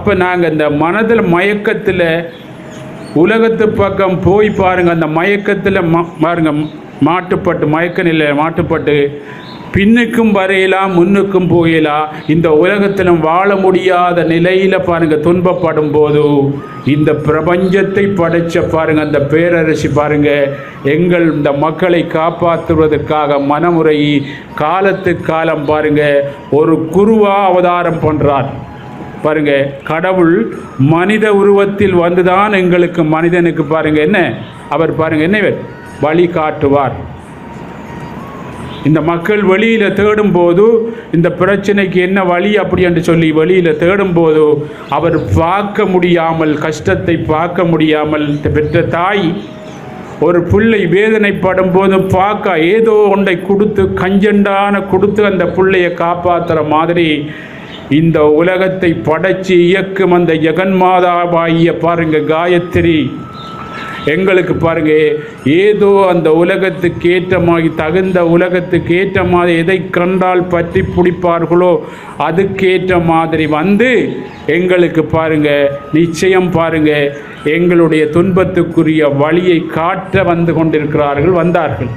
அப்போ நாங்கள் இந்த மனதில் மயக்கத்தில் உலகத்து பக்கம் போய் பாருங்கள், அந்த மயக்கத்தில் பாருங்கள் மாட்டுப்பட்டு, மயக்க நிலையில் மாட்டுப்பட்டு பின்னுக்கும் வரையலாம் முன்னுக்கும் போயலாம், இந்த உலகத்திலும் வாழ முடியாத நிலையில் பாருங்கள் துன்பப்படும் போது இந்த பிரபஞ்சத்தை படைச்ச பாருங்கள் அந்த பேரரசி பாருங்கள் எங்கள் இந்த மக்களை காப்பாற்றுவதற்காக மனமுறை காலத்துக்கு காலம் பாருங்கள் ஒரு குருவா அவதாரம் பண்ணுறார் பாருங்க. கடவுள் மனித உருவத்தில் வந்துதான் எங்களுக்கு மனிதனுக்கு பாருங்க என்ன அவர் பாருங்க என்ன வழி காட்டுவார். இந்த மக்கள் வெளியில் தேடும்போது இந்த பிரச்சனைக்கு என்ன வழி அப்படி என்று சொல்லி வெளியில் தேடும்போது அவர் பார்க்க முடியாமல், கஷ்டத்தை பார்க்க முடியாமல் பெற்ற தாய் ஒரு பிள்ளை வேதனைப்படும் போதும் பார்க்க ஏதோ ஒன்றை கொடுத்து கஞ்சண்டான கொடுத்து அந்த பிள்ளையை காப்பாற்றுற மாதிரி இந்த உலகத்தை படைச்சி இயக்கும் அந்த ஜெகன்மாதாவாகிய பாருங்க காயத்ரி எங்களுக்கு பாருங்க ஏதோ அந்த உலகத்துக்கு ஏற்ற மாதிரி தகுந்த உலகத்துக்கு ஏற்ற மாதிரி எதை கண்டால் பற்றி பிடிப்பார்களோ அதுக்கேற்ற மாதிரி வந்து எங்களுக்கு பாருங்க நிச்சயம் பாருங்க எங்களுடைய துன்பத்துக்குரிய வழியை காட்ட வந்து கொண்டிருக்கிறார்கள், வந்தார்கள்.